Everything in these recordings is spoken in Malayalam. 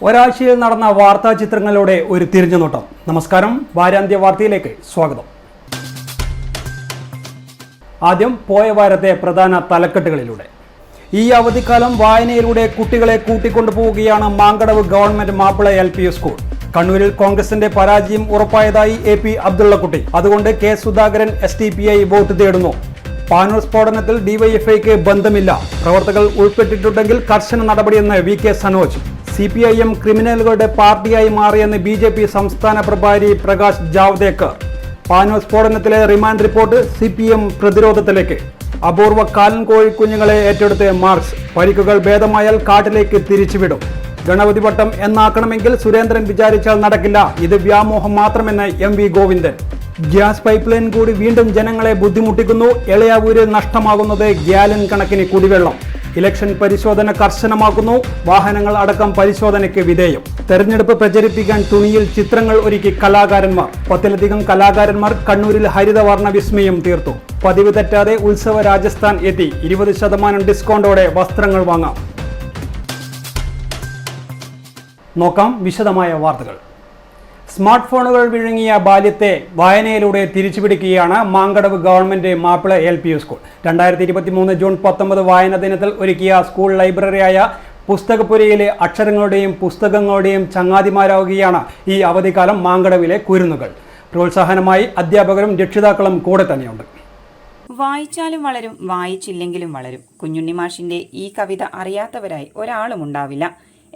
ഒരാഴ്ചയിൽ നടന്ന വാർത്താ ചിത്രങ്ങളുടെ ഒരു തിരിഞ്ഞുനോട്ടം. നമസ്കാരം, വാരാന്ത്യ വാർത്തയിലേക്ക് സ്വാഗതം. ആദ്യം പോയ വാരത്തെ പ്രധാന തലക്കെട്ടുകളിലൂടെ. ഈ അവധിക്കാലം വായനയിലൂടെ കുട്ടികളെ കൂട്ടിക്കൊണ്ടുപോവുകയാണ് Mankadavu government Mappila LP school. കണ്ണൂരിൽ കോൺഗ്രസിന്റെ പരാജയം ഉറപ്പായതായി AP അബ്ദുള്ളക്കുട്ടി. അതുകൊണ്ട് K സുധാകരൻ SDPI വോട്ട് തേടുന്നു. പാനൂർ സ്ഫോടനത്തിൽ DYFIക്ക് ബന്ധമില്ല, പ്രവർത്തകർ ഉൾപ്പെട്ടിട്ടുണ്ടെങ്കിൽ കർശന നടപടിയെന്ന് VK സനോജ്. CPIM ക്രിമിനലുകളുടെ പാർട്ടിയായി മാറിയെന്ന് BJP സംസ്ഥാന പ്രഭാരി പ്രകാശ് ജാവ്ദേക്കർ. പാനൂർ സ്ഫോടനത്തിലെ റിമാൻഡ് റിപ്പോർട്ട് CPM പ്രതിരോധത്തിലേക്ക്. അപൂർവ കാലൻ കോഴിക്കുഞ്ഞുങ്ങളെ ഏറ്റെടുത്ത് മാർക്സ്. പരിക്കുകൾ ഭേദമായാൽ കാട്ടിലേക്ക് തിരിച്ചുവിടും. ഗണപതി വട്ടം എന്നാക്കണമെങ്കിൽ സുരേന്ദ്രൻ വിചാരിച്ചാൽ നടക്കില്ല, ഇത് വ്യാമോഹം മാത്രമെന്ന് MV Govindan. Gas pipe line കൂടി വീണ്ടും ജനങ്ങളെ ബുദ്ധിമുട്ടിക്കുന്നു. എളയാവൂരിൽ നഷ്ടമാകുന്നത് ഗ്യാലൻ കണക്കിന് കുടിവെള്ളം. ഇലക്ഷൻ പരിശോധന കർശനമാക്കുന്നു. വാഹനങ്ങൾ അടക്കം പരിശോധനയ്ക്ക് വിധേയം. തെരഞ്ഞെടുപ്പ് പ്രചരിപ്പിക്കാൻ തുണിയിൽ ചിത്രങ്ങൾ ഒരുക്കി കലാകാരന്മാർ. 10ലധികം കലാകാരന്മാർ കണ്ണൂരിൽ ഹരിതവർണ്ണ വിസ്മയം തീർത്തു. പതിവ് തെറ്റാതെ ഉത്സവ രാജസ്ഥാൻ എത്തി. 20% ഡിസ്കൗണ്ടോടെ വസ്ത്രങ്ങൾ വാങ്ങാം. നോക്കാം വിശദമായ വാർത്തകൾ. സ്മാർട്ട് ഫോണുകൾ വിഴുങ്ങിയ ബാല്യത്തെ വായനയിലൂടെ തിരിച്ചുപിടിക്കുകയാണ് Mankadavu government Mappila LP school. 2023 June 19 വായനാ ദിനത്തിൽ ഒരുക്കിയ സ്കൂൾ ലൈബ്രറിയായ പുസ്തകപ്പുരയിലെ അക്ഷരങ്ങളുടെയും പുസ്തകങ്ങളുടെയും ചങ്ങാതിമാരാവുകയാണ് ഈ അവധിക്കാലം മാങ്കടവിലെ കുരുന്നുകൾ. പ്രോത്സാഹനമായി അധ്യാപകരും രക്ഷിതാക്കളും കൂടെ തന്നെയുണ്ട്. വായിച്ചാലും വളരും, വായിച്ചില്ലെങ്കിലും വളരും. കുഞ്ഞുണ്ണി മാഷിന്റെ ഈ കവിത അറിയാത്തവരായി ഒരാളും ഉണ്ടാവില്ല.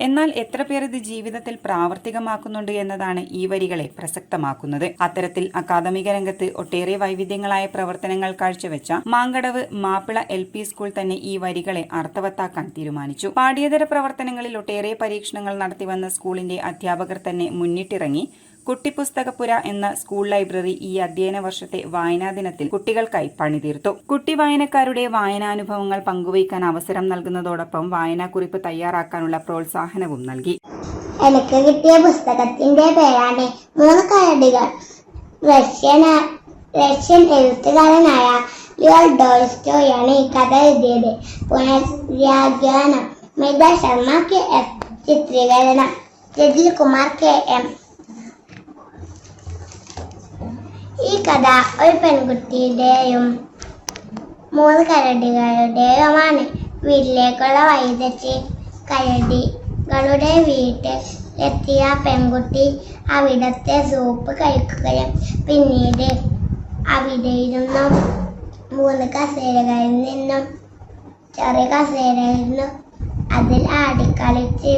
എന്നാൽ എത്ര പേർ ഇത് ജീവിതത്തിൽ പ്രാവർത്തികമാക്കുന്നുണ്ട് എന്നതാണ് ഈ വരികളെ പ്രസക്തമാക്കുന്നത്. അത്തരത്തിൽ അക്കാദമിക രംഗത്ത് ഒട്ടേറെ വൈവിധ്യങ്ങളായ പ്രവർത്തനങ്ങൾ കാഴ്ചവെച്ച മാങ്കടവ് മാപ്പിള LP സ്കൂൾ തന്നെ ഈ വരികളെ അർത്ഥവത്താക്കാൻ തീരുമാനിച്ചു. പാഠ്യേതര പ്രവർത്തനങ്ങളിൽ ഒട്ടേറെ പരീക്ഷണങ്ങൾ നടത്തിവന്ന സ്കൂളിന്റെ അധ്യാപകർ തന്നെ മുന്നിട്ടിറങ്ങി കുട്ടിപ്പുസ്തകപ്പുര എന്ന സ്കൂൾ ലൈബ്രറി ഈ അധ്യയന വർഷത്തെ വായനാ ദിനത്തിൽ കുട്ടികൾക്കായി പണിതീർത്തു. കുട്ടി വായനക്കാരുടെ വായനാനുഭവങ്ങൾ പങ്കുവയ്ക്കാൻ അവസരം നൽകുന്നതോടൊപ്പം വായനാക്കുറിപ്പ് തയ്യാറാക്കാനുള്ള പ്രോത്സാഹനവും നൽകി. എനിക്ക് കിട്ടിയ പുസ്തകത്തിന്റെ പേരാണ് 3 കരടികൾ. റഷ്യൻ എഴുത്തുകാരനായ ലിയോ ടോൾസ്റ്റോയാണ് ഈ കഥ എഴുതിയത്. പുനര്വ്യാഖ്യാനം മിത ശർമ്മ KF. ചിത്രീകരണം രജിൽ കുമാർ KM. ഈ കഥ ഒരു പെൺകുട്ടിയുടെയും 3 കരടികളുടെയുമാണ്. വീട്ടിലേക്കുള്ള വഴി തെറ്റി കരടികളുടെ വീട്ടിൽ എത്തിയ പെൺകുട്ടി അവിടത്തെ സൂപ്പ് കഴിക്കുകയും പിന്നീട് അവിടെയിരുന്നും 3 കസേരകളിൽ നിന്നും ചെറിയ കസേരയിൽ നിന്നും അതിൽ ആടിക്കളിച്ച്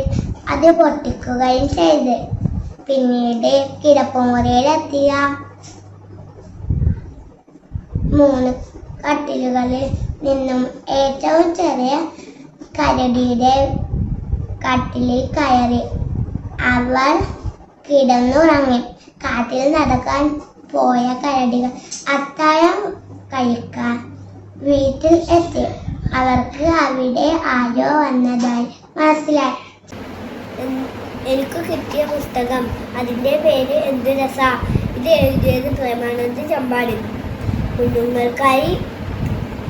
അത് പൊട്ടിക്കുകയും ചെയ്ത് പിന്നീട് കിടപ്പുമുറിയിലെത്തിയ 3 കട്ടിലുകളിൽ നിന്നും ഏറ്റവും ചെറിയ കരടിയുടെ കട്ടിലിൽ കയറി അവർ കിടന്നുറങ്ങി. കാട്ടിൽ നടക്കാൻ പോയ കരടികൾ അത്താഴം കഴിക്കാൻ വീട്ടിൽ എത്തി. അവർക്ക് അവിടെ ആരോ വന്നതായി മനസ്സിലായി. എനിക്ക് കിട്ടിയ പുസ്തകം, അതിൻ്റെ പേര് എന്ത് രസ. ഇത് എഴുതിയത് പ്രേമാനന്ദ് ചമ്പാടി. കുഞ്ഞുങ്ങൾക്കായി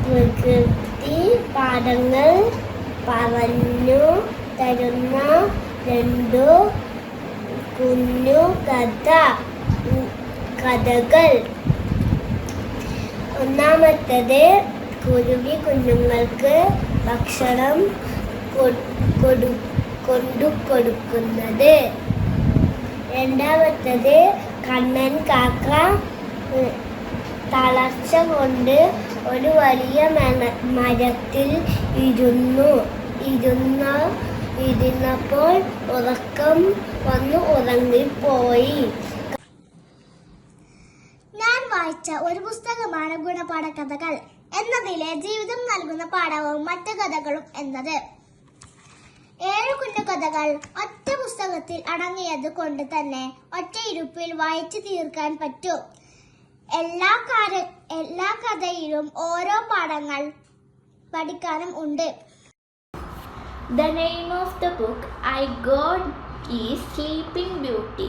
പ്രകൃതി പാഠങ്ങൾ പറഞ്ഞു തരുന്ന 2 കുഞ്ഞു കഥകൾ. ഒന്നാമത്തേത് കുരുവി കുഞ്ഞുങ്ങൾക്ക് ഭക്ഷണം കൊണ്ടുകൊടുക്കുന്നത്. രണ്ടാമത്തേത് കണ്ണൻ കാക്ക തളർച്ച കൊണ്ട് ഒരു വലിയ മരത്തിൽ ഇരുന്നപ്പോൾ ഉറക്കം വന്നു ഉറങ്ങിപ്പോയി. ഞാൻ വായിച്ച ഒരു പുസ്തകമാണ് ഗുണപാഠ കഥകൾ എന്നതിലെ ജീവിതം നൽകുന്ന പാഠവും മറ്റു കഥകളും എന്നത്. 7 കുഞ്ഞു കഥകൾ ഒറ്റ പുസ്തകത്തിൽ അടങ്ങിയത് കൊണ്ട് തന്നെ ഒറ്റ ഇരുപ്പിൽ വായിച്ചു തീർക്കാൻ പറ്റും. എല്ലാ കഥയിലും ഓരോ പാഠങ്ങൾ പഠിക്കാനും ഉണ്ട്. The name of the book I got is Sleeping Beauty.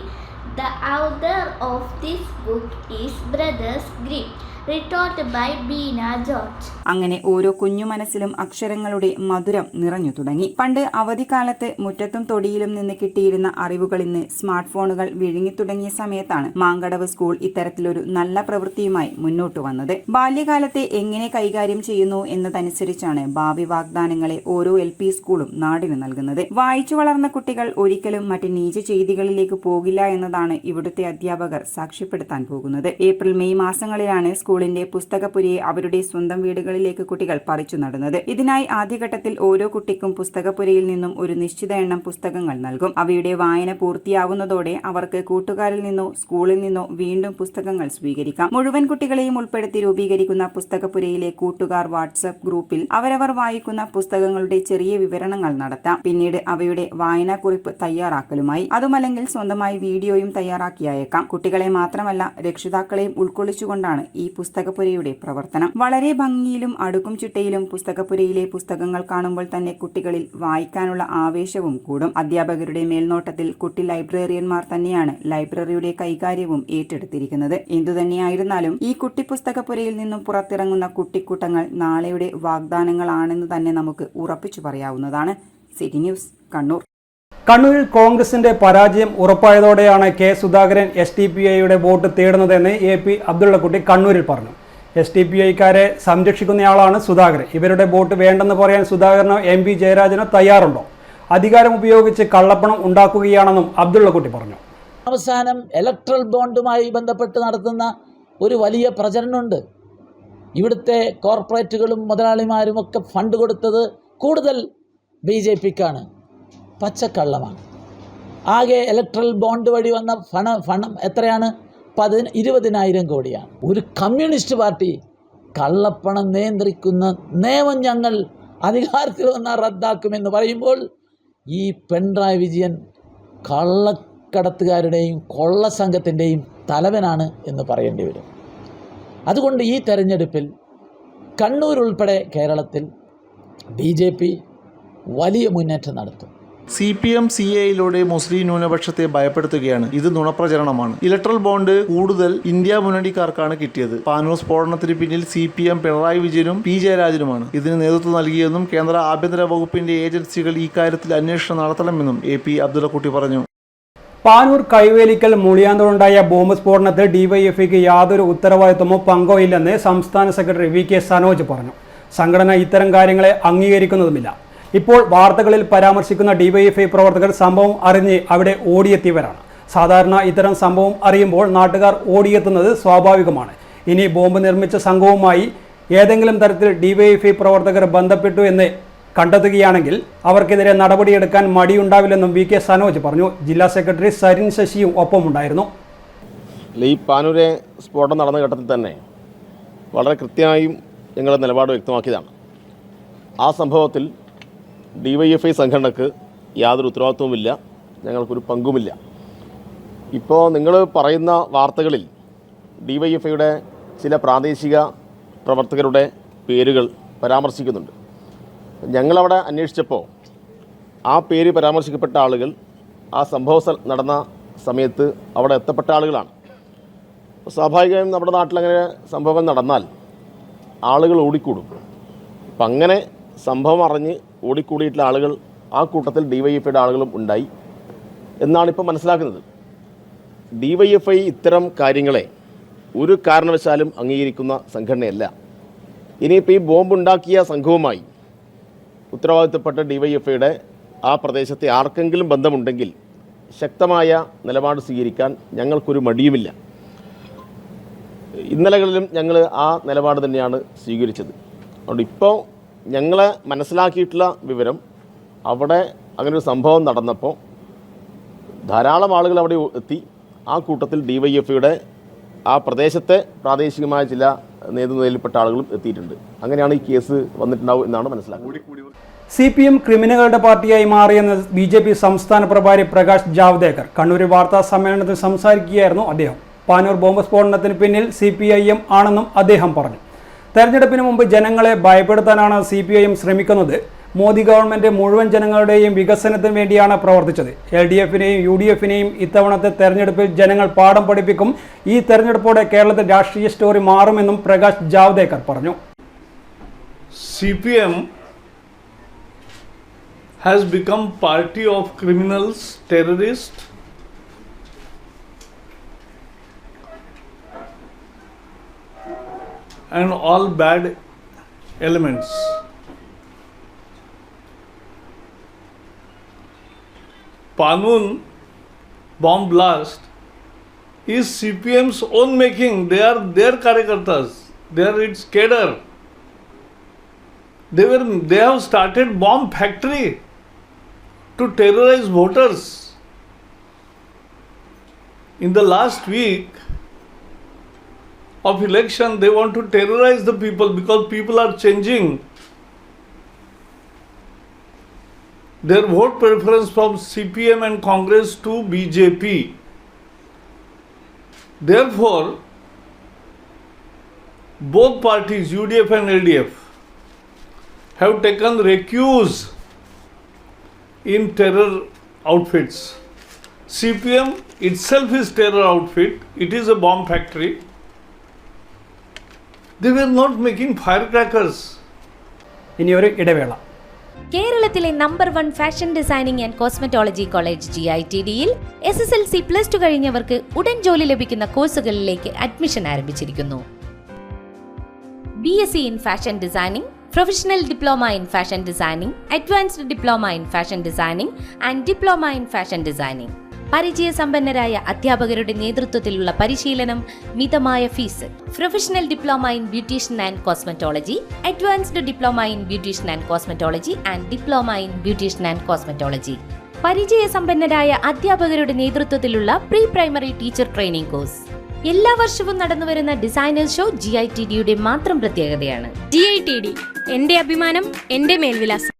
The author of this book is Brothers Grimm. Retort by Beena George. അങ്ങനെ ഓരോ കുഞ്ഞു മനസ്സിലും അക്ഷരങ്ങളുടെ മധുരം നിറഞ്ഞു തുടങ്ങി. പണ്ട് അവധിക്കാലത്ത് മുറ്റത്തും തൊടിയിലും നിന്ന് കിട്ടിയിരുന്ന അറിവുകൾ ഇന്ന് സ്മാർട്ട് ഫോണുകൾ വിഴുങ്ങിത്തുടങ്ങിയ സമയത്താണ് മാങ്കടവ് സ്കൂൾ ഇത്തരത്തിലൊരു നല്ല പ്രവൃത്തിയുമായി മുന്നോട്ട് വന്നത്. ബാല്യകാലത്തെ എങ്ങനെ കൈകാര്യം ചെയ്യുന്നു എന്നതനുസരിച്ചാണ് ഭാവി വാഗ്ദാനങ്ങളെ ഓരോ LP സ്കൂളും നാടിന് നൽകുന്നത്. വായിച്ചു വളർന്ന കുട്ടികൾ ഒരിക്കലും മറ്റ് നീച ചെയ്തികളിലേക്ക് പോകില്ല എന്നതാണ് ഇവിടുത്തെ അധ്യാപകർ സാക്ഷ്യപ്പെടുത്താൻ പോകുന്നത്. ഏപ്രിൽ മെയ് മാസങ്ങളിലാണ് സ്കൂളിന്റെ പുസ്തകപ്പുരയെ അവരുടെ സ്വന്തം വീടുകളിലേക്ക് കുട്ടികൾ പറിച്ചു നടുന്നത്. ഇതിനായി ആദ്യഘട്ടത്തിൽ ഓരോ കുട്ടിക്കും പുസ്തകപ്പുരയിൽ നിന്നും ഒരു നിശ്ചിത എണ്ണം പുസ്തകങ്ങൾ നൽകും. അവയുടെ വായന പൂർത്തിയാവുന്നതോടെ അവർക്ക് കൂട്ടുകാരിൽ നിന്നോ സ്കൂളിൽ നിന്നോ വീണ്ടും പുസ്തകങ്ങൾ സ്വീകരിക്കാം. മുഴുവൻ കുട്ടികളെയും ഉൾപ്പെടുത്തി രൂപീകരിക്കുന്ന പുസ്തകപ്പുരയിലെ കൂട്ടുകാർ വാട്സ്ആപ്പ് ഗ്രൂപ്പിൽ അവരവർ വായിക്കുന്ന പുസ്തകങ്ങളുടെ ചെറിയ വിവരണങ്ങൾ നടത്താം. പിന്നീട് അവയുടെ വായനാക്കുറിപ്പ് തയ്യാറാക്കലുമായി, അതുമല്ലെങ്കിൽ സ്വന്തമായി വീഡിയോയും തയ്യാറാക്കി അയക്കാം. കുട്ടികളെ മാത്രമല്ല രക്ഷിതാക്കളെയും ഉൾക്കൊള്ളിച്ചുകൊണ്ടാണ് ഈ പുസ്തകപ്പുരയുടെ പ്രവർത്തനം. വളരെ ഭംഗിയിലും അടുക്കും ചിട്ടയിലും പുസ്തകപ്പുരയിലെ പുസ്തകങ്ങൾ കാണുമ്പോൾ തന്നെ കുട്ടികളിൽ വായിക്കാനുള്ള ആവേശവും കൂടും. അധ്യാപകരുടെ മേൽനോട്ടത്തിൽ കുട്ടി ലൈബ്രറിയന്മാർ തന്നെയാണ് ലൈബ്രറിയുടെ കൈകാര്യവും ഏറ്റെടുത്തിരിക്കുന്നത്. എന്തുതന്നെയായിരുന്നാലും ഈ കുട്ടി പുസ്തകപ്പുരയിൽ നിന്നും പുറത്തിറങ്ങുന്ന കുട്ടിക്കൂട്ടങ്ങൾ നാളെയുടെ വാഗ്ദാനങ്ങളാണെന്ന് തന്നെ നമുക്ക് ഉറപ്പിച്ചു പറയാവുന്നതാണ്. City news, Kannur. കണ്ണൂരിൽ കോൺഗ്രസിന്റെ പരാജയം ഉറപ്പായതോടെയാണ് കെ സുധാകരൻ SDPIയുടെ വോട്ട് തേടുന്നതെന്ന് AP അബ്ദുള്ളക്കുട്ടി കണ്ണൂരിൽ പറഞ്ഞു. SDPIക്കാരെ സംരക്ഷിക്കുന്നയാളാണ് സുധാകരൻ. ഇവരുടെ വോട്ട് വേണ്ടെന്ന് പറയാൻ സുധാകരനോ MP ജയരാജനോ തയ്യാറുണ്ടോ? അധികാരം ഉപയോഗിച്ച് കള്ളപ്പണം ഉണ്ടാക്കുകയാണെന്നും അബ്ദുള്ളക്കുട്ടി പറഞ്ഞു. അവസാനം ഇലക്ട്രൽ ബോണ്ടുമായി ബന്ധപ്പെട്ട് നടത്തുന്ന ഒരു വലിയ പ്രചരണമുണ്ട്. ഇവിടുത്തെ കോർപ്പറേറ്റുകളും മുതലാളിമാരും ഒക്കെ ഫണ്ട് കൊടുത്തത് കൂടുതൽ BJPക്കാണ്. പച്ചക്കള്ളമാണ്. ആകെ ഇലക്ട്രൽ ബോണ്ട് വഴി വന്ന പണം എത്രയാണ്? 20,000 കോടിയാണ്. ഒരു കമ്മ്യൂണിസ്റ്റ് പാർട്ടി കള്ളപ്പണം നിയന്ത്രിക്കുന്ന നിയമം ഞങ്ങൾ അധികാരത്തിൽ വന്നാൽ റദ്ദാക്കുമെന്ന് പറയുമ്പോൾ ഈ പിണറായി വിജയൻ കള്ളക്കടത്തുകാരുടെയും കൊള്ളസംഘത്തിൻ്റെയും തലവനാണ് എന്ന് പറയേണ്ടി വരും. അതുകൊണ്ട് ഈ തെരഞ്ഞെടുപ്പിൽ കണ്ണൂർ ഉൾപ്പെടെ കേരളത്തിൽ BJP വലിയ മുന്നേറ്റം നടത്തും. CPM CAയിലൂടെ മുസ്ലിം ന്യൂനപക്ഷത്തെ ഭയപ്പെടുത്തുകയാണ്. ഇത് നുണപ്രചരണമാണ്. ഇലക്ട്രൽ ബോണ്ട് കൂടുതൽ ഇന്ത്യ മുന്നണിക്കാർക്കാണ് കിട്ടിയത്. പാനൂർ സ്ഫോടനത്തിന് പിന്നിൽ CPM പിണറായി വിജയനും P ജയരാജനുമാണ്. ഇതിന് നേതൃത്വം നൽകിയെന്നും കേന്ദ്ര ആഭ്യന്തര വകുപ്പിന്റെ ഏജൻസികൾ ഈ കാര്യത്തിൽ അന്വേഷണം നടത്തണമെന്നും AP അബ്ദുള്ളക്കുട്ടി പറഞ്ഞു. പാനൂർ കൈവേലിക്കൽ മുളിയാന്തോടുണ്ടായ ബോംബ് സ്ഫോടനത്തിൽ DYFIക്ക് യാതൊരു ഉത്തരവാദിത്വമോ പങ്കോ ഇല്ലെന്ന് സംസ്ഥാന സെക്രട്ടറി VK സനോജ് പറഞ്ഞു. സംഘടന ഇത്തരം കാര്യങ്ങളെ അംഗീകരിക്കുന്നതുമില്ല. ഇപ്പോൾ വാർത്തകളിൽ പരാമർശിക്കുന്ന DYFI പ്രവർത്തകർ സംഭവം അറിഞ്ഞ് അവിടെ ഓടിയെത്തിയവരാണ്. സാധാരണ ഇത്തരം സംഭവം അറിയുമ്പോൾ നാട്ടുകാർ ഓടിയെത്തുന്നത് സ്വാഭാവികമാണ്. ഇനി ബോംബ് നിർമ്മിച്ച സംഘവുമായി ഏതെങ്കിലും തരത്തിൽ DYFI പ്രവർത്തകർ ബന്ധപ്പെട്ടു എന്ന് കണ്ടെത്തുകയാണെങ്കിൽ അവർക്കെതിരെ നടപടിയെടുക്കാൻ മടിയുണ്ടാവില്ലെന്നും VK സനോജ് പറഞ്ഞു. ജില്ലാ സെക്രട്ടറി സരിൻ ശശിയും ഒപ്പമുണ്ടായിരുന്നു. ഈ പാനൂരെ സ്ഫോടനം നടന്ന ഘട്ടത്തിൽ തന്നെ വളരെ കൃത്യമായും ഞങ്ങളുടെ നിലപാട് വ്യക്തമാക്കിയതാണ്. ആ സംഭവത്തിൽ DYFI സംഘടനക്ക് യാതൊരു ഉത്തരവാദിത്വവുമില്ല, ഞങ്ങൾക്കൊരു പങ്കുമില്ല. ഇപ്പോൾ നിങ്ങൾ പറയുന്ന വാർത്തകളിൽ DYFIയുടെ ചില പ്രാദേശിക പ്രവർത്തകരുടെ പേരുകൾ പരാമർശിക്കുന്നുണ്ട്. ഞങ്ങളവിടെ അന്വേഷിച്ചപ്പോൾ ആ പേര് പരാമർശിക്കപ്പെട്ട ആളുകൾ ആ സംഭവം നടന്ന സമയത്ത് അവിടെ എത്തപ്പെട്ട ആളുകളാണ്. സ്വാഭാവികമായും നമ്മുടെ നാട്ടിലങ്ങനെ സംഭവം നടന്നാൽ ആളുകൾ ഓടിക്കൂടും. അപ്പം അങ്ങനെ സംഭവം അറിഞ്ഞ് ഓടിക്കൂടിയിട്ടുള്ള ആളുകൾ ആ കൂട്ടത്തിൽ DYFIയുടെ ആളുകളും ഉണ്ടായി എന്നാണ് ഇപ്പോൾ മനസ്സിലാക്കുന്നത്. DYFI ഇത്തരം കാര്യങ്ങളെ ഒരു കാരണവശാലും അംഗീകരിക്കുന്ന സംഘടനയല്ല. ഇനിയിപ്പോൾ ഈ ബോംബ് ഉണ്ടാക്കിയ സംഘവുമായി ഉത്തരവാദിത്തപ്പെട്ട DYFIയുടെ ആ പ്രദേശത്തെ ആർക്കെങ്കിലും ബന്ധമുണ്ടെങ്കിൽ ശക്തമായ നിലപാട് സ്വീകരിക്കാൻ ഞങ്ങൾക്കൊരു മടിയുമില്ല. ഇന്നലകളിലും ഞങ്ങൾ ആ നിലപാട് തന്നെയാണ് സ്വീകരിച്ചത്. അതുകൊണ്ട് ഇപ്പോൾ ഞങ്ങളെ മനസ്സിലാക്കിയിട്ടുള്ള വിവരം അവിടെ അങ്ങനൊരു സംഭവം നടന്നപ്പോൾ ധാരാളം ആളുകൾ അവിടെ എത്തി. ആ കൂട്ടത്തിൽ DYFIയുടെ ആ പ്രദേശത്തെ പ്രാദേശികമായ ചില നേതൃനിലയിൽപ്പെട്ട ആളുകളും എത്തിയിട്ടുണ്ട്. അങ്ങനെയാണ് ഈ കേസ് വന്നിട്ടുണ്ടാവും എന്നാണ് മനസ്സിലാക്കുന്നത്. CPM ക്രിമിനലുകളുടെ പാർട്ടിയായി മാറിയെന്ന് BJP സംസ്ഥാന പ്രഭാരി പ്രകാശ് ജാവ്ദേക്കർ കണ്ണൂരിൽ വാർത്താ സമ്മേളനത്തിൽ സംസാരിക്കുകയായിരുന്നു അദ്ദേഹം. പാനൂർ ബോംബ് സ്ഫോടനത്തിന് പിന്നിൽ CPIM ആണെന്നും അദ്ദേഹം പറഞ്ഞു. തെരഞ്ഞെടുപ്പിന് മുമ്പ് ജനങ്ങളെ ഭയപ്പെടുത്താനാണ് CPIM ശ്രമിക്കുന്നത്. മോദി ഗവൺമെന്റ് മുഴുവൻ ജനങ്ങളുടെയും വികസനത്തിന് വേണ്ടിയാണ് പ്രവർത്തിച്ചത്. LDFനെയും UDFനെയും ഇത്തവണത്തെ തെരഞ്ഞെടുപ്പിൽ ജനങ്ങൾ പാഠം പഠിപ്പിക്കും. ഈ തെരഞ്ഞെടുപ്പോടെ കേരളത്തിൽ രാഷ്ട്രീയ സ്റ്റോറി മാറുമെന്നും പ്രകാശ് ജാവ്ദേക്കർ പറഞ്ഞു. CPM has become party of criminals, terrorists, and all bad elements. Panun bomb blast is CPM's own making. They are their karyakartas. They are its cadre. They have started bomb factory to terrorize voters. In the last week of election, they want to terrorize the people because people are changing their vote preference from CPM and Congress to BJP. Therefore, both parties, UDF and LDF, have taken recuse in terror outfits. CPM itself is terror outfit. It is a bomb factory. They were not making firecrackers. ഇനിയൊരു ഇടവേള. കേരളത്തിലെ number 1 fashion designing and cosmetology college GITDയിൽ SSLC +2 കഴിഞ്ഞവർക്ക് ഉടൻ ജോലി ലഭിക്കുന്ന കോഴ്സുകളിലേക്ക് അഡ്മിഷൻ ആരംഭിച്ചിരിക്കുന്നു. BSc in Fashion Designing, Professional Diploma in Fashion Designing, Advanced Diploma in Fashion Designing and Diploma in Fashion Designing. പരിചയസമ്പന്നരായ അധ്യാപകരുടെ നേതൃത്വത്തിലുള്ള പരിശീലനം, മിതമായ fees. Professional diploma in beautician and cosmetology, advanced diploma in beautician and cosmetology and diploma in beautician and cosmetology. പരിചയസമ്പന്നരായ അധ്യാപകരുടെ നേതൃത്വത്തിലുള്ള pre primary teacher training course. എല്ലാ വർഷവും നടന്നുവരുന്ന ഡിസൈനർ ഷോ GITDയുടെ മാത്രം പ്രത്യേകതയാണ്. GITD എന്റെ അഭിമാനം, എന്റെ മേൽവിലാസം.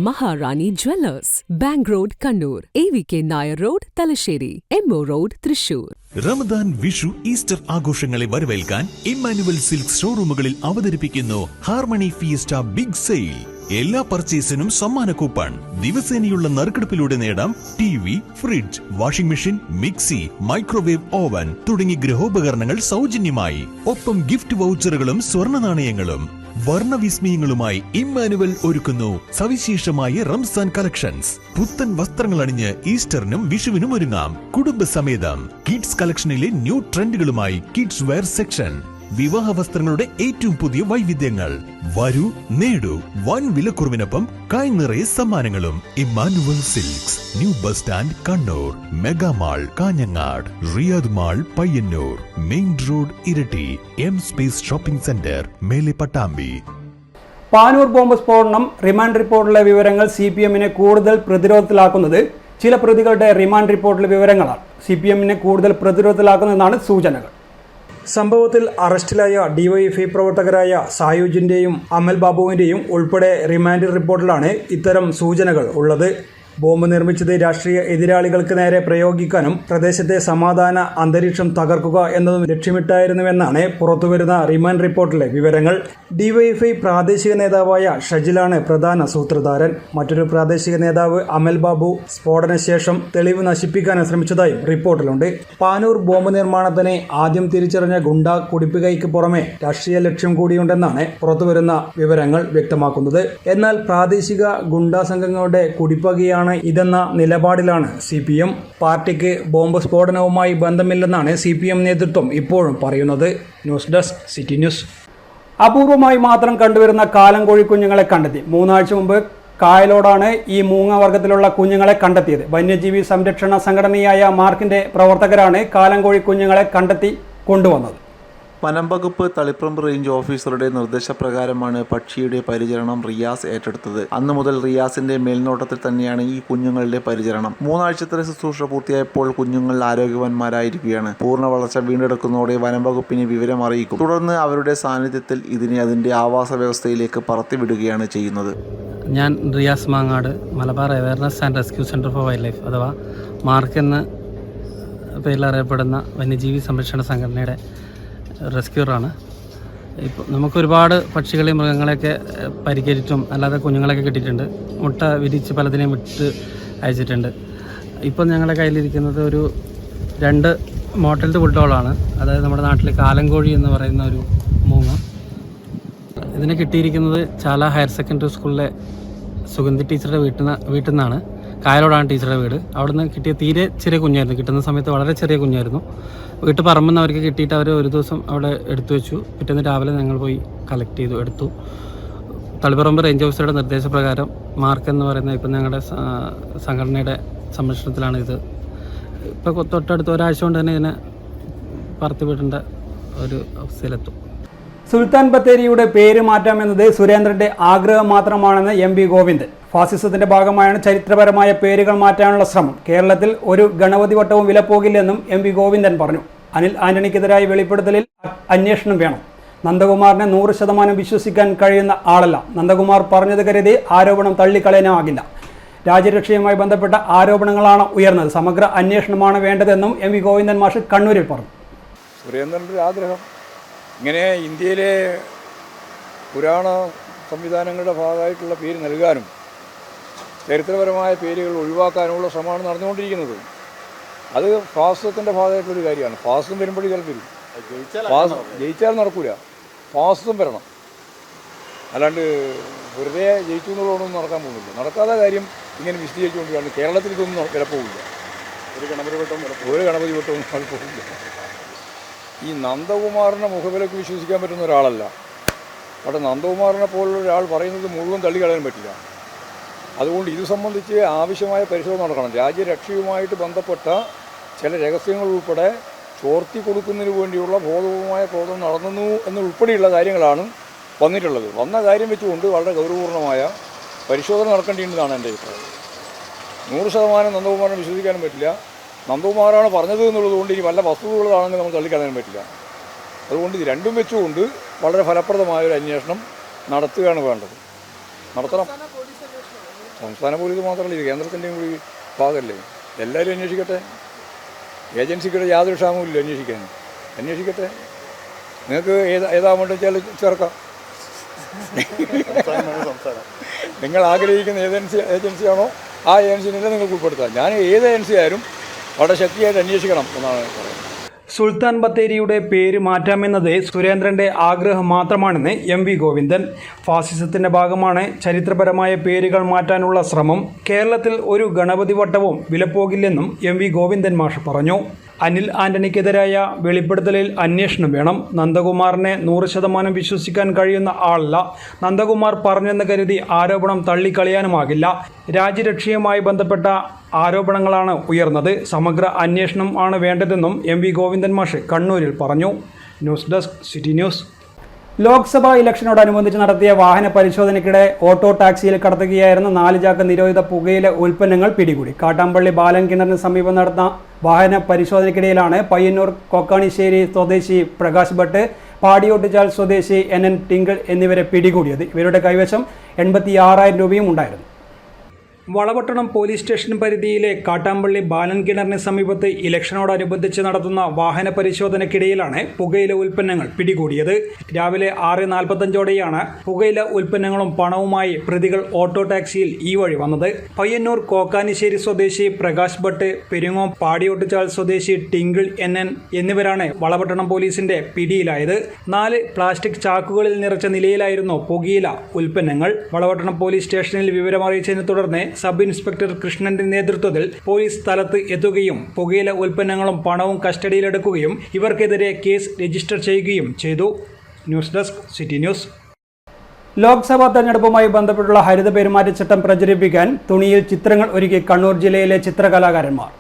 Maharani jewellers, bank road Kannur, AVK Nair road Thalassery, MO road Thrissur. Ramadan, Vishu, Easter ആഘോഷങ്ങളെ വരവേൽക്കാൻ ഇമ്മാനുവൽ സിൽക്ക് ഷോറൂമുകളിൽ അവതരിപ്പിക്കുന്നു ഹാർമണി ഫിയസ്റ്റ ബിഗ് സെയിൽ. എല്ലാ പർച്ചേസിനും സമ്മാന കൂപ്പൺ. ദിവസേനയുള്ള നറുക്കെടുപ്പിലൂടെ നേടാം TV, fridge, washing machine, mixie, microwave oven തുടങ്ങി ഗൃഹോപകരണങ്ങൾ സൗജന്യമായി. ഒപ്പം ഗിഫ്റ്റ് വൗച്ചറുകളും സ്വർണ്ണ നാണയങ്ങളും. വർണ്ണവിസ്മയങ്ങളുമായി ഇമ്മാനുവൽ ഒരുക്കുന്നു സവിശേഷമായ റംസാൻ കളക്ഷൻസ്. പുത്തൻ വസ്ത്രങ്ങൾ അണിഞ്ഞ് ഈസ്റ്ററിനും വിഷുവിനും ഒരുങ്ങാം കുടുംബസമേതം. കിഡ്സ് കളക്ഷനിലെ ന്യൂ ട്രെൻഡുകളുമായി കിഡ്സ് വെയർ സെക്ഷൻ. വിവാഹ വസ്ത്രങ്ങളുടെ ഏറ്റവും പുതിയ വൈവിധ്യങ്ങൾ. വരൂ, നേടൂ വൻ വിലക്കുറവിനൊപ്പം കൈ നിറയെ സമ്മാനങ്ങളും. Emmanuel silks, new bus stand Kannur, mega mall Kanhangad, Riyadh mall Payyanur, main road ഇരട്ടി, M സ്പേസ് ഷോപ്പിംഗ് സെന്റർ മേലെ പട്ടാമ്പി. പാനൂർ ബോംബ് സ്ഫോടനം റിമാൻഡ് റിപ്പോർട്ടിലെ വിവരങ്ങൾ CPMനെ കൂടുതൽ പ്രതിരോധത്തിലാക്കുന്നത് ചില പ്രതികളുടെ റിമാൻഡ് റിപ്പോർട്ടിലെ വിവരങ്ങളാണ് CPMനെ കൂടുതൽ പ്രതിരോധത്തിലാക്കുന്നതെന്നാണ് സൂചനകൾ. സംഭവത്തിൽ അറസ്റ്റിലായ DYFI പ്രവർത്തകരായ സായുജിൻ്റെയും അമൽ ബാബുവിൻ്റെയും ഉൾപ്പെടെ റിമാൻഡ് റിപ്പോർട്ടിലാണ് ഇത്തരം സൂചനകൾ ഉള്ളത്. ബോംബ് നിർമ്മിച്ചത് രാഷ്ട്രീയ എതിരാളികൾക്ക് നേരെ പ്രയോഗിക്കാനും പ്രദേശത്തെ സമാധാന അന്തരീക്ഷം തകർക്കുക എന്നതും ലക്ഷ്യമിട്ടായിരുന്നുവെന്നാണ് പുറത്തുവരുന്ന റിമാൻഡ് റിപ്പോർട്ടിലെ വിവരങ്ങൾ. ഡിവൈഎഫ്ഐ പ്രാദേശിക നേതാവായ ഷജിലാണ് പ്രധാന സൂത്രധാരൻ. മറ്റൊരു പ്രാദേശിക നേതാവ് അമൽ ബാബു സ്ഫോടന ശേഷം തെളിവ് നശിപ്പിക്കാൻ ശ്രമിച്ചതായും റിപ്പോർട്ടിലുണ്ട്. പാനൂർ ബോംബ് നിർമ്മാണത്തിന് ആദ്യം തിരിച്ചറിഞ്ഞ ഗുണ്ട കുടിപ്പുകൈക്ക് പുറമെ രാഷ്ട്രീയ ലക്ഷ്യം കൂടിയുണ്ടെന്നാണ് പുറത്തുവരുന്ന വിവരങ്ങൾ വ്യക്തമാക്കുന്നത്. എന്നാൽ പ്രാദേശിക ഗുണ്ടാ സംഘങ്ങളുടെ കുടിപ്പകയാണ് ഇതെന്ന നിലപാടിലാണ് CPM. പാർട്ടിക്ക് ബോംബ് സ്ഫോടനവുമായി ബന്ധമില്ലെന്നാണ് CPM നേതൃത്വം ഇപ്പോഴും പറയുന്നത്. News desk city news. അപൂർവമായി മാത്രം കണ്ടുവരുന്ന കാലംകോഴി കുഞ്ഞുങ്ങളെ കണ്ടെത്തി. 3 ആഴ്ച മുമ്പ് കായലോടാണ് ഈ മൂങ്ങ വർഗത്തിലുള്ള കുഞ്ഞുങ്ങളെ കണ്ടെത്തിയത്. വന്യജീവി സംരക്ഷണ സംഘടനയായ മാർക്കിന്റെ പ്രവർത്തകരാണ് കാലംകോഴി കുഞ്ഞുങ്ങളെ കണ്ടെത്തി കൊണ്ടുവന്നത്. വനം വകുപ്പ് തളിപ്പറമ്പ് റേഞ്ച് ഓഫീസറുടെ നിർദ്ദേശപ്രകാരമാണ് പക്ഷിയുടെ പരിചരണം റിയാസ് ഏറ്റെടുത്തത്. അന്നു മുതൽ റിയാസിന്റെ മേൽനോട്ടത്തിൽ തന്നെയാണ് ഈ കുഞ്ഞുങ്ങളുടെ പരിചരണം. 3 ആഴ്ചത്തെ ശുശ്രൂഷ പൂർത്തിയായപ്പോൾ കുഞ്ഞുങ്ങൾ ആരോഗ്യവാന്മാരായിരിക്കുകയാണ്. പൂർണ്ണ വളർച്ച വീണ്ടെടുക്കുന്നതോടെ വനം വകുപ്പിനെ വിവരം അറിയിക്കും. തുടർന്ന് അവരുടെ സാന്നിധ്യത്തിൽ ഇതിനെ അതിന്റെ ആവാസ വ്യവസ്ഥയിലേക്ക് പറത്തിവിടുകയാണ് ചെയ്യുന്നത്. ഞാൻ Riyas Mangad, Malabar awareness and rescue centre for wild life അഥവാ മാർക്ക് എന്ന പേരിൽ അറിയപ്പെടുന്ന വന്യജീവി സംരക്ഷണ സംഘടനയുടെ റെസ്ക്യൂറാണ്. ഇപ്പോൾ നമുക്ക് ഒരുപാട് പക്ഷികളെയും മൃഗങ്ങളെയൊക്കെ പരിക്കേറ്റിട്ടും അല്ലാതെ കുഞ്ഞുങ്ങളൊക്കെ കിട്ടിയിട്ടുണ്ട്. മുട്ട വിരിച്ച് പലതിനെയും വിട്ട് അയച്ചിട്ടുണ്ട്. ഇപ്പോൾ ഞങ്ങളുടെ കയ്യിലിരിക്കുന്നത് ഒരു 2 മോട്ടൽഡ് ബുൾഡോളാണ്. അതായത് നമ്മുടെ നാട്ടിൽ കാലംകോഴി എന്ന് പറയുന്ന ഒരു മൂങ്ങ. ഇതിനെ കിട്ടിയിരിക്കുന്നത് ചാല ഹയർ സെക്കൻഡറി സ്കൂളിലെ സുഗന്ധി ടീച്ചറുടെ വീട്ടിൽ നിന്നാണ്. കായലോടാണ് ടീച്ചറുടെ വീട്. അവിടെ നിന്ന് കിട്ടിയ തീരെ ചെറിയ കുഞ്ഞായിരുന്നു. കിട്ടുന്ന സമയത്ത് വളരെ ചെറിയ കുഞ്ഞായിരുന്നു. വീട്ടിൽ പറമ്പെന്ന് അവർക്ക് കിട്ടിയിട്ട് അവർ ഒരു ദിവസം അവിടെ എടുത്തു വെച്ചു. പിറ്റേന്ന് രാവിലെ ഞങ്ങൾ പോയി കളക്ട് ചെയ്തു, എടുത്തു. തളിപ്പറമ്പ് റേഞ്ച് ഓഫീസറുടെ നിർദ്ദേശപ്രകാരം മാർക്ക് എന്ന് പറയുന്ന ഇപ്പം ഞങ്ങളുടെ സംഘടനയുടെ സംരക്ഷണത്തിലാണ് ഇത്. ഇപ്പോൾ തൊട്ടടുത്ത് ഒരാഴ്ച കൊണ്ട് തന്നെ ഇതിനെ പറത്തിവിടേണ്ട ഒരു അവസ്ഥയിലെത്തും. സുൽത്താൻ ബത്തേരിയുടെ പേര് മാറ്റാമെന്നത് സുരേന്ദ്രന്റെ ആഗ്രഹം മാത്രമാണെന്ന് MP ഗോവിന്ദൻ. ഫാസിസത്തിന്റെ ഭാഗമായാണ് ചരിത്രപരമായ പേരുകൾ മാറ്റാനുള്ള ശ്രമം. കേരളത്തിൽ ഒരു ഗണപതി വട്ടവും വിലപ്പോകില്ലെന്നും MP ഗോവിന്ദൻ പറഞ്ഞു. അനിൽ ആന്റണിക്കെതിരായ വെളിപ്പെടുത്തലിൽ അന്വേഷണം വേണം. നന്ദകുമാറിനെ 100% വിശ്വസിക്കാൻ കഴിയുന്ന ആളല്ല. നന്ദകുമാർ പറഞ്ഞത് കരുതി ആരോപണം തള്ളിക്കളയാനാകില്ല. രാജ്യരക്ഷയുമായി ബന്ധപ്പെട്ട ആരോപണങ്ങളാണ് ഉയർന്നത്. സമഗ്ര അന്വേഷണമാണ് വേണ്ടതെന്നും MP ഗോവിന്ദൻ മാഷ് കണ്ണൂരിൽ പറഞ്ഞു. സുരേന്ദ്രൻ്റെ ഒരു ആഗ്രഹം ഇങ്ങനെ ഇന്ത്യയിലെ പുരാണ സംവിധാനങ്ങളുടെ ഭാഗമായിട്ടുള്ള പേര് നൽകാനും ചരിത്രപരമായ പേരുകൾ ഒഴിവാക്കാനുമുള്ള ശ്രമമാണ് നടന്നുകൊണ്ടിരിക്കുന്നത്. അത് ഫാസിസത്തിൻ്റെ ഭാഗമായിട്ടുള്ളൊരു കാര്യമാണ്. ഫാസിസം വരുമ്പോഴേ ചിലപ്പോൾ ജയിച്ചാൽ നടക്കൂല. ഫാസിസം വരണം, അല്ലാണ്ട് വെറുതെ ജയിച്ചു എന്നുള്ളതൊന്നും നടക്കാൻ പോകുന്നില്ല. നടക്കാത്ത കാര്യം ഇങ്ങനെ വിശദീകരിച്ചുകൊണ്ടിരിക്കുകയാണ്. കേരളത്തിൽ ഇതൊന്നും വിലപ്പോവില്ല. ഒരു ഗണപതി വട്ടവും വിലപ്പോവില്ല. ഈ നന്ദകുമാറിനെ മുഖവിലക്ക് വിശ്വസിക്കാൻ പറ്റുന്ന ഒരാളല്ല. അവിടെ നന്ദകുമാറിനെ പോലുള്ള ഒരാൾ പറയുന്നത് മുഴുവൻ തള്ളിക്കളയാൻ പറ്റില്ല. അതുകൊണ്ട് ഇത് സംബന്ധിച്ച് ആവശ്യമായ പരിശോധന നടക്കണം. രാജ്യരക്ഷയുമായിട്ട് ബന്ധപ്പെട്ട ചില രഹസ്യങ്ങൾ ഉൾപ്പെടെ ചോർത്തി കൊടുക്കുന്നതിന് വേണ്ടിയുള്ള ബോധപൂർവമായ പ്രവർത്തനം നടന്നു എന്നുൾപ്പെടെയുള്ള കാര്യങ്ങളാണ് വന്നിട്ടുള്ളത്. വന്ന കാര്യം വെച്ചുകൊണ്ട് വളരെ ഗൗരവപൂർണ്ണമായ പരിശോധന നടക്കേണ്ടതാണ് എൻ്റെ അഭിപ്രായം. 100% നന്ദകുമാറിനെ വിശ്വസിക്കാനും പറ്റില്ല. നന്ദകുമാറാണ് പറഞ്ഞത് എന്നുള്ളത് കൊണ്ട് ഇനി വല്ല വസ്തുതകളാണെന്ന് നമുക്ക് തള്ളിക്കളയാൻ പറ്റില്ല. അതുകൊണ്ട് ഇത് രണ്ടും വെച്ചുകൊണ്ട് വളരെ ഫലപ്രദമായൊരു അന്വേഷണം നടത്തുകയാണ് വേണ്ടത്. നടത്തണം. സംസ്ഥാന പോലീസ് മാത്രമല്ല, ഇത് കേന്ദ്രത്തിൻ്റെയും കൂടി ഭാഗമല്ലേ. എല്ലാവരും അന്വേഷിക്കട്ടെ. ഏജൻസിക്കുടെ യാതൊരു ക്ഷാമവും ഇല്ല അന്വേഷിക്കട്ടെ. നിങ്ങൾക്ക് ഏതാവേണ്ട വെച്ചാൽ ചേർക്കാം. നിങ്ങൾ ആഗ്രഹിക്കുന്ന ഏജൻസിയാണോ ആ ഏജൻസിനെ നിങ്ങൾക്ക് ഉൾപ്പെടുത്താം. ഞാൻ ഏത് ഏജൻസി ആയാലും വളരെ ശക്തിയായിട്ട് അന്വേഷിക്കണം എന്നാണ് പറയുന്നത്. സുൽത്താൻ ബത്തേരിയുടെ പേര് മാറ്റാമെന്നത് സുരേന്ദ്രന്റെ ആഗ്രഹം മാത്രമാണെന്ന് MP ഗോവിന്ദൻ. ഫാസിസത്തിന്റെ ഭാഗമാണ് ചരിത്രപരമായ പേരുകൾ മാറ്റാനുള്ള ശ്രമം. കേരളത്തിൽ ഒരു ഗണപതി വട്ടവും വിലപ്പോകില്ലെന്നും MP ഗോവിന്ദൻ മാഷ് പറഞ്ഞു. അനിൽ ആന്റണിക്കെതിരായ വെളിപ്പെടുത്തലിൽ അന്വേഷണം വേണം. നന്ദകുമാറിനെ 100% വിശ്വസിക്കാൻ കഴിയുന്ന ആളല്ല. നന്ദകുമാർ പറഞ്ഞെന്ന് കരുതി ആരോപണം തള്ളിക്കളയാനുമാകില്ല. രാജ്യരക്ഷയുമായി ബന്ധപ്പെട്ട ആരോപണങ്ങളാണ് ഉയർന്നത്. സമഗ്ര അന്വേഷണം ആണ് വേണ്ടതെന്നും MP ഗോവിന്ദൻ മാഷ് കണ്ണൂരിൽ പറഞ്ഞു. News desk city news. Lok Sabha ഇലക്ഷനോടനുബന്ധിച്ച് നടത്തിയ വാഹന പരിശോധനയ്ക്കിടെ ഓട്ടോ ടാക്സിയിൽ കടത്തുകയായിരുന്ന 4 ചാക്ക് നിരോധിത പുകയില ഉൽപ്പന്നങ്ങൾ പിടികൂടി. കാട്ടാമ്പള്ളി ബാലൻ കിണറിന് സമീപം നടന്ന വാഹന പരിശോധനയ്ക്കിടയിലാണ് പയ്യന്നൂർ കൊക്കാണിശ്ശേരി സ്വദേശി പ്രകാശ് ഭട്ട്, പാടിയോട്ടുചാൽ സ്വദേശി NN ടിങ്കിൾ എന്നിവരെ പിടികൂടിയത്. ഇവരുടെ കൈവശം 86,000 രൂപയും ഉണ്ടായിരുന്നു. വളപട്ടണം പോലീസ് സ്റ്റേഷൻ പരിധിയിലെ കാട്ടാമ്പള്ളി ബാലൻ കിണറിന് സമീപത്ത് ഇലക്ഷനോടനുബന്ധിച്ച് നടത്തുന്ന വാഹന പരിശോധനയ്ക്കിടയിലാണ് പുകയില ഉൽപ്പന്നങ്ങൾ പിടികൂടിയത്. രാവിലെ 6:45ഓടെയാണ് പുകയില ഉൽപ്പന്നങ്ങളും പണവുമായി പ്രതികൾ ഓട്ടോ ടാക്സിയിൽ ഈ വഴി വന്നത്. പയ്യന്നൂർ കോക്കാനിശ്ശേരി സ്വദേശി പ്രകാശ് ഭട്ട്, പെരുങ്ങോം പാടിയോട്ടുചാൽ സ്വദേശി ടിങ്കിൾ NN എന്നിവരാണ് വളപട്ടണം പോലീസിന്റെ പിടിയിലായത്. 4 പ്ലാസ്റ്റിക് ചാക്കുകളിൽ നിറച്ച നിലയിലായിരുന്നു പുകയില ഉൽപ്പന്നങ്ങൾ. വളപട്ടണം പോലീസ് സ്റ്റേഷനിൽ വിവരമറിയിച്ചതിനെ തുടർന്ന് സബ് ഇൻസ്പെക്ടർ കൃഷ്ണന്റെ നേതൃത്വത്തിൽ പോലീസ് സ്ഥലത്ത് എത്തുകയും പുകയില ഉൽപ്പന്നങ്ങളും പണവും കസ്റ്റഡിയിലെടുക്കുകയും ഇവർക്കെതിരെ കേസ് രജിസ്റ്റർ ചെയ്യുകയും ചെയ്തു. News desk city news. Lok Sabha തെരഞ്ഞെടുപ്പുമായി ബന്ധപ്പെട്ടുള്ള ഹരിത പെരുമാറ്റച്ചട്ടം പ്രചരിപ്പിക്കാൻ തുണിയിൽ ചിത്രങ്ങൾ ഒരുക്കി കണ്ണൂർ ജില്ലയിലെ ചിത്രകലാകാരന്മാർ.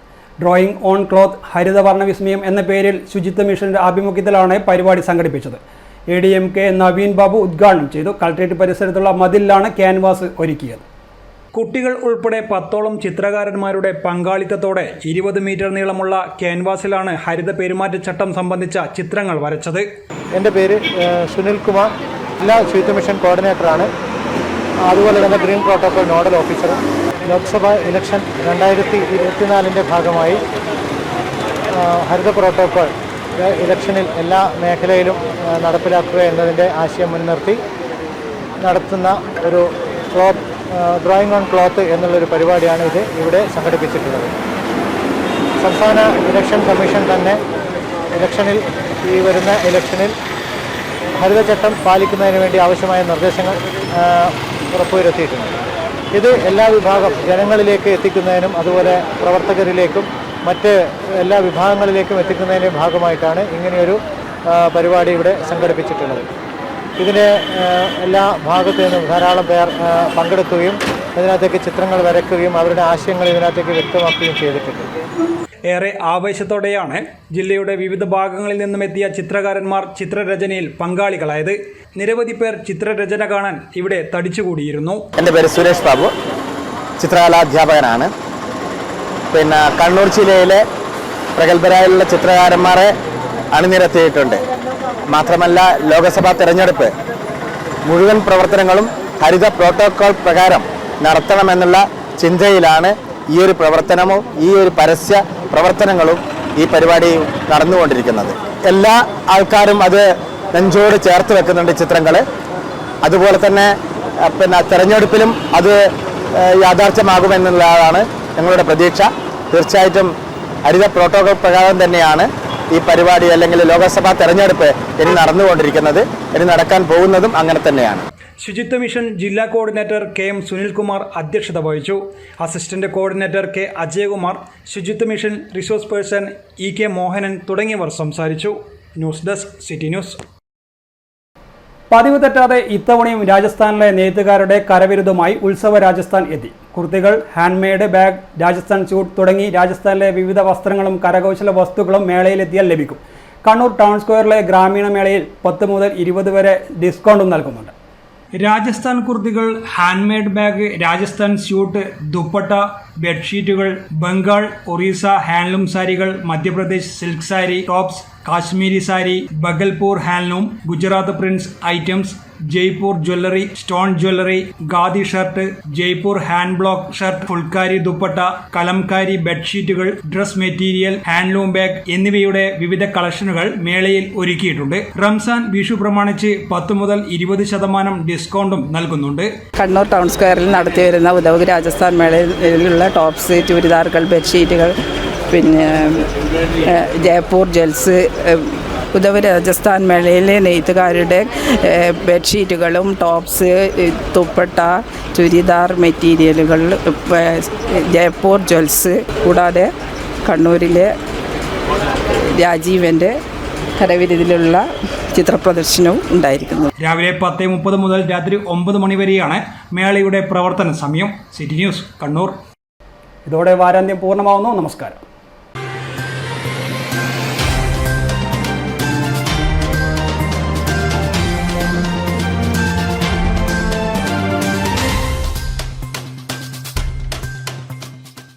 ഡ്രോയിങ് ഓൺ ക്ലോത്ത് ഹരിതവർണ്ണ വിസ്മയം എന്ന പേരിൽ ശുചിത്വ മിഷന്റെ ആഭിമുഖ്യത്തിലാണ് പരിപാടി സംഘടിപ്പിച്ചത്. ADMK നവീൻ ബാബു ഉദ്ഘാടനം ചെയ്തു. കളക്ട്രേറ്റ് പരിസരത്തുള്ള മതിലിലാണ് ക്യാൻവാസ് ഒരുക്കിയത്. കുട്ടികൾ ഉൾപ്പെടെ 10ഓളം ചിത്രകാരന്മാരുടെ പങ്കാളിത്തത്തോടെ 20 മീറ്റർ നീളമുള്ള ക്യാൻവാസിലാണ് ഹരിത പെരുമാറ്റച്ചട്ടം സംബന്ധിച്ച ചിത്രങ്ങൾ വരച്ചത്. എൻ്റെ പേര് സുനിൽ കുമാർ, ജില്ലാ ശുചിത്വ മിഷൻ കോർഡിനേറ്ററാണ്. അതുപോലെ തന്നെ ഗ്രീൻ പ്രോട്ടോകോൾ നോഡൽ ഓഫീസറും. ലോക്സഭാ ഇലക്ഷൻ 2024 ഭാഗമായി ഹരിത പ്രോട്ടോകോൾ ഇലക്ഷനിൽ എല്ലാ മേഖലയിലും നടപ്പിലാക്കുക എന്നതിൻ്റെ ആശയം മുൻനിർത്തി നടത്തുന്ന ഒരു ഡ്രോയിങ് ഓൺ ക്ലോത്ത് എന്നുള്ളൊരു പരിപാടിയാണ് ഇവിടെ സംഘടിപ്പിച്ചിട്ടുള്ളത്. സംസ്ഥാന ഇലക്ഷൻ കമ്മീഷൻ തന്നെ വരുന്ന ഇലക്ഷനിൽ ഹരിതചട്ടം പാലിക്കുന്നതിന് വേണ്ടി ആവശ്യമായ നിർദ്ദേശങ്ങൾ ഉറപ്പുവരുത്തിയിട്ടുണ്ട്. ഇത് എല്ലാ വിഭാഗം ജനങ്ങളിലേക്ക് എത്തിക്കുന്നതിനും അതുപോലെ പ്രവർത്തകരിലേക്കും മറ്റ് എല്ലാ വിഭാഗങ്ങളിലേക്കും എത്തിക്കുന്നതിൻ്റെ ഭാഗമായിട്ടാണ് ഇങ്ങനെയൊരു പരിപാടി ഇവിടെ സംഘടിപ്പിച്ചിട്ടുള്ളത്. ഇതിൻ്റെ എല്ലാ ഭാഗത്തു നിന്നും ധാരാളം പേർ പങ്കെടുക്കുകയും ഇതിനകത്തേക്ക് ചിത്രങ്ങൾ വരയ്ക്കുകയും അവരുടെ ആശയങ്ങൾ ഇതിനകത്തേക്ക് വ്യക്തമാക്കുകയും ചെയ്തിട്ടുണ്ട്. ഏറെ ആവേശത്തോടെയാണ് ജില്ലയുടെ വിവിധ ഭാഗങ്ങളിൽ നിന്നും എത്തിയ ചിത്രകാരന്മാർ ചിത്രരചനയിൽ പങ്കാളികളായത്. നിരവധി പേർ ചിത്രരചന കാണാൻ ഇവിടെ തടിച്ചുകൂടിയിരുന്നു. എൻ്റെ പേര് സുരേഷ് ബാബു, ചിത്രകലാധ്യാപകനാണ്. കണ്ണൂർ ജില്ലയിലെ പ്രഗത്ഭരായുള്ള ചിത്രകാരന്മാരെ അണിനിരത്തിയിട്ടുണ്ട്. മാത്രമല്ല, ലോക്സഭാ തെരഞ്ഞെടുപ്പ് മുഴുവൻ പ്രവർത്തനങ്ങളും ഹരിത പ്രോട്ടോകോൾ പ്രകാരം നടത്തണമെന്നുള്ള ചിന്തയിലാണ് ഈ ഒരു പ്രവർത്തനവും ഈ ഒരു പരസ്യ പ്രവർത്തനങ്ങളും ഈ പരിപാടി നടന്നുകൊണ്ടിരിക്കുന്നത്. എല്ലാ ആൾക്കാരും അത് നെഞ്ചോട് ചേർത്ത് വെക്കുന്നുണ്ട് ചിത്രങ്ങൾ. അതുപോലെ തന്നെ തെരഞ്ഞെടുപ്പിലും അത് യാഥാർത്ഥ്യമാകുമെന്നുള്ളതാണ് ഞങ്ങളുടെ പ്രതീക്ഷ. തീർച്ചയായിട്ടും ഹരിത പ്രോട്ടോകോൾ പ്രകാരം തന്നെയാണ് ഈ പരിപാടി അല്ലെങ്കിൽ ലോക്സഭാ തെരഞ്ഞെടുപ്പ് ഇനി നടന്നുകൊണ്ടിരിക്കുന്നത്. ഇനി നടക്കാൻ പോകുന്നതും അങ്ങനെ തന്നെയാണ്. ശുചിത്വ മിഷൻ ജില്ലാ കോർഡിനേറ്റർ KM സുനിൽകുമാർ അധ്യക്ഷത വഹിച്ചു. അസിസ്റ്റന്റ് കോർഡിനേറ്റർ K അജയകുമാർ, ശുചിത്വ mission resource person EK Mohanan തുടങ്ങിയവർ സംസാരിച്ചു. News desk city news. പതിവ് തെറ്റാതെ ഇത്തവണയും രാജസ്ഥാനിലെ നെയ്ത്തുകാരുടെ കരവിരുതുമായി ഉത്സവ രാജസ്ഥാൻ എത്തി. കുർത്തികൾ, ഹാൻഡ്മെയ്ഡ് ബാഗ്, രാജസ്ഥാൻ സ്യൂട്ട് തുടങ്ങി രാജസ്ഥാനിലെ വിവിധ വസ്ത്രങ്ങളും കരകൗശല വസ്തുക്കളും മേളയിലെത്തിയാൽ ലഭിക്കും. കണ്ണൂർ ടൗൺ സ്ക്വയറിലെ ഗ്രാമീണ മേളയിൽ 10 മുതൽ 20 വരെ ഡിസ്കൗണ്ടും നൽകുന്നുണ്ട്. Rajasthan കുർത്തികൾ, handmade bag, Rajasthan suit, dupatta, ബെഡ്ഷീറ്റുകൾ, Bengal, Orissa handloom സാരികൾ, Madhya Pradesh silk sari, tops, Kashmiri sari, Bhagalpur handloom, Gujarat prints items, Jaipur jewellery, stone jewellery, khadi shirt, Jaipur hand block shirt, phulkari dupatta, Kalamkari ബെഡ്ഷീറ്റുകൾ, dress material, handloom bag എന്നിവയുടെ വിവിധ കളക്ഷനുകൾ മേളയിൽ ഒരുക്കിയിട്ടുണ്ട്. റംസാൻ, വിഷു പ്രമാണിച്ച് 10 മുതൽ 20% ഡിസ്കൗണ്ടും നൽകുന്നുണ്ട്. കണ്ണൂർ ടൗൺ സ്ക്വയറിൽ നടത്തിവരുന്ന ഉദവി രാജസ്ഥാൻ മേളയിലുള്ള ടോപ്സ്, ചുരിദാറുകൾ, ബെഡ്ഷീറ്റുകൾ, പിന്നെ ജയ്പൂർ ജ്വൽസ്, ഉദവി രാജസ്ഥാൻ മേളയിലെ നെയ്ത്തുകാരുടെ ബെഡ്ഷീറ്റുകളും ടോപ്സ്, ദുപ്പട്ട, ചുരിദാർ മെറ്റീരിയലുകൾ, ജയ്പൂർ ജ്വൽസ്, കൂടാതെ കണ്ണൂരിലെ രാജീവൻ്റെ കരവിരുതിലുള്ള ചിത്രപ്രദർശനവും ഉണ്ടായിരിക്കുന്നു. രാവിലെ 10:30 മുതൽ രാത്രി 9 മണി വരെയാണ് മേളയുടെ പ്രവർത്തന സമയം. City news Kannur. ഇതോടെ വാരാന്ത്യം പൂർണ്ണമാവുന്നു. നമസ്കാരം.